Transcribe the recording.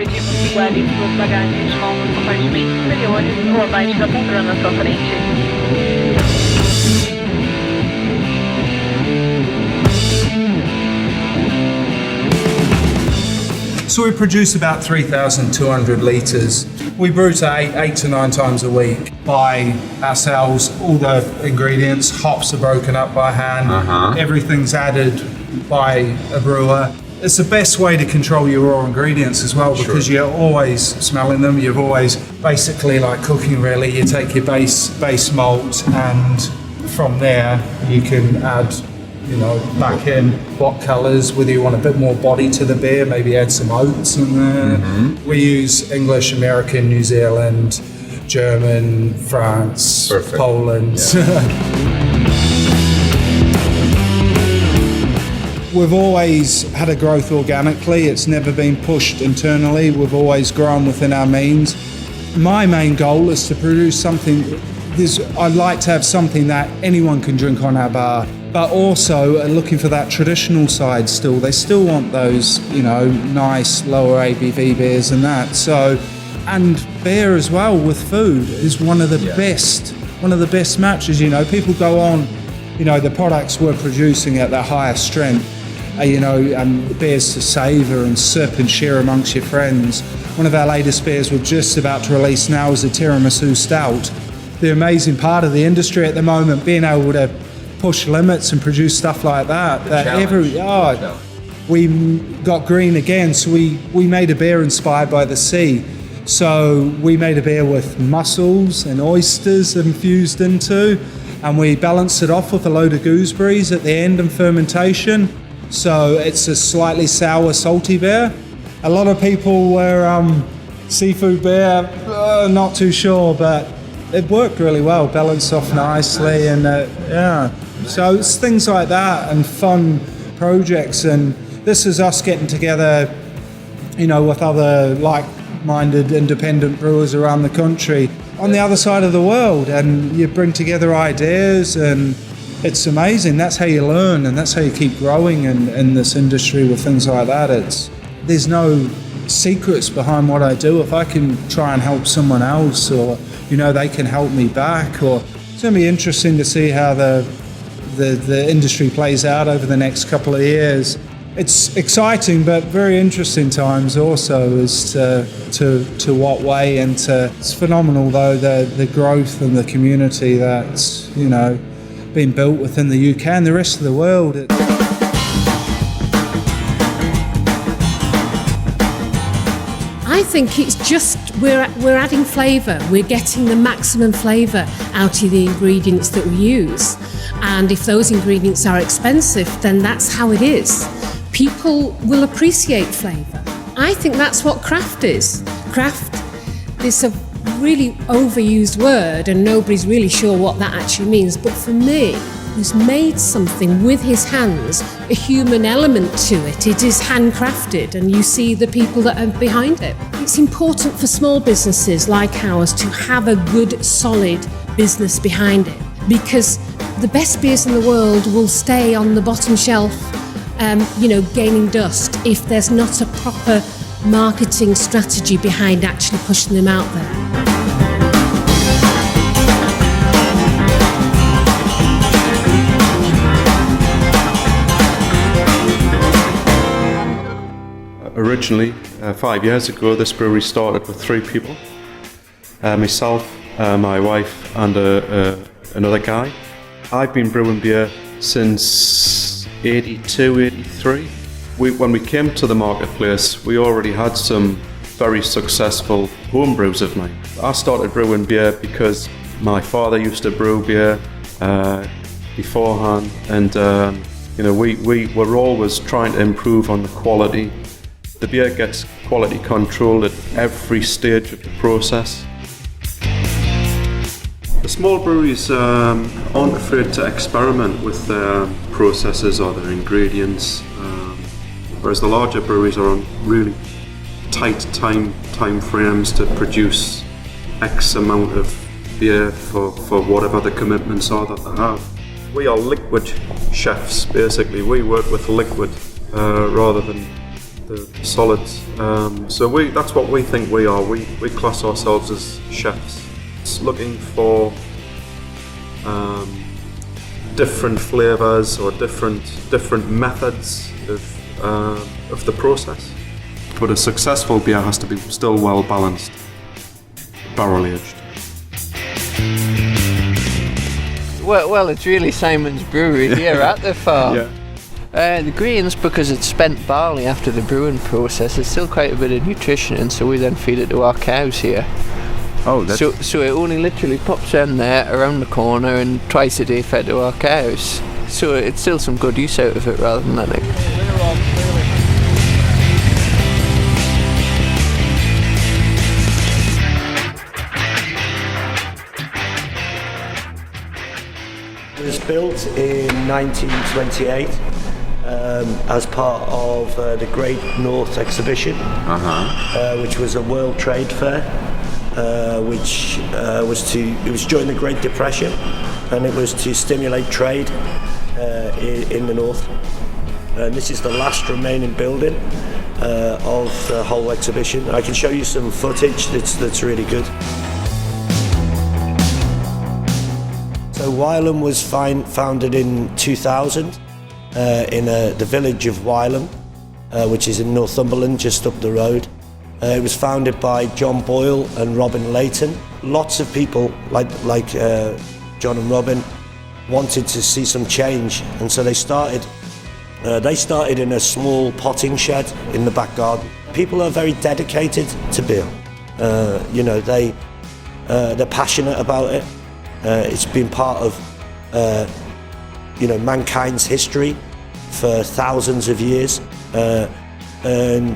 pedimos que guardem suas bagagens com os compartimentos superiores ou abaixo da poltrona à sua frente. So we produce about 3,200 litres. We brew to eight to nine times a week by ourselves. All the ingredients, hops are broken up by hand. Everything's added by a brewer. It's the best way to control your raw ingredients as well, because you're always smelling them. You've always basically like cooking really. You take your base malt, and from there you can add, back in what colours, whether you want a bit more body to the beer, maybe add some oats in there. We use English, American, New Zealand, German, France, Poland. We've always had a growth organically. It's never been pushed internally. We've always grown within our means. My main goal is to produce something. I'd like to have something that anyone can drink on our bar, but also looking for that traditional side still. They still want those, nice lower ABV beers and that. So, and beer as well with food is one of the best matches. People go on, the products we're producing at their highest strength. Beers to savour and sip and share amongst your friends. One of our latest beers we're just about to release now is a tiramisu stout. The amazing part of the industry at the moment, being able to push limits and produce stuff like that. We got green again, so we made a beer inspired by the sea. So we made a beer with mussels and oysters infused into, and we balanced it off with a load of gooseberries at the end and fermentation. So it's a slightly sour, salty beer. A lot of people were seafood beer, not too sure, but it worked really well, balanced off nicely, and so it's things like that and fun projects. And this is us getting together, with other like-minded independent brewers around the country on the other side of the world, and you bring together ideas, and it's amazing. That's how you learn, and that's how you keep growing in this industry with things like that. There's no secrets behind what I do. If I can try and help someone else, or they can help me back, or it's going to be interesting to see how the industry plays out over the next couple of years. It's exciting, but very interesting times also as to what way, and it's phenomenal though the growth and the community that's been built within the UK and the rest of the world. I think it's just we're adding flavour. We're getting the maximum flavour out of the ingredients that we use. And if those ingredients are expensive, then that's how it is. People will appreciate flavour. I think that's what craft is. Craft is a really overused word, and nobody's really sure what that actually means. But for me, who's made something with his hands, a human element to it, it is handcrafted, and you see the people that are behind it. It's important for small businesses like ours to have a good, solid business behind it, because the best beers in the world will stay on the bottom shelf, gaining dust, if there's not a proper marketing strategy behind actually pushing them out there. Originally, 5 years ago, this brewery started with 3 people. Myself, my wife, and another guy. I've been brewing beer since 82, 83. When we came to the marketplace, we already had some very successful home brews of mine. I started brewing beer because my father used to brew beer beforehand, and we were always trying to improve on the quality. The beer gets quality controlled at every stage of the process. The small breweries aren't afraid to experiment with their processes or their ingredients, whereas the larger breweries are on really tight time frames to produce X amount of beer for whatever the commitments are that they have. We are liquid chefs, basically. We work with liquid rather than the solids. So that's what we think we are. We class ourselves as chefs. It's looking for different flavours or different methods of the process. But a successful beer has to be still well balanced, barrel aged. Well, it's really Simon's Brewery here at the farm. Yeah. The greens, because it's spent barley after the brewing process, there's still quite a bit of nutrition in, so we then feed it to our cows here. Oh, that's... So it only literally pops in there around the corner and twice a day fed to our cows. So it's still some good use out of it rather than letting. It was built in 1928 as part of the Great North Exhibition, which was a World Trade Fair, which it was during the Great Depression, and it was to stimulate trade in the North. And this is the last remaining building of the whole exhibition. I can show you some footage that's really good. So Wylam was founded in 2000 in the village of Wylam, which is in Northumberland, just up the road. It was founded by John Boyle and Robin Layton. Lots of people like John and Robin wanted to see some change, and so they started in a small potting shed in the back garden. People are very dedicated to beer. They're passionate about it. It's been part of mankind's history for thousands of years, and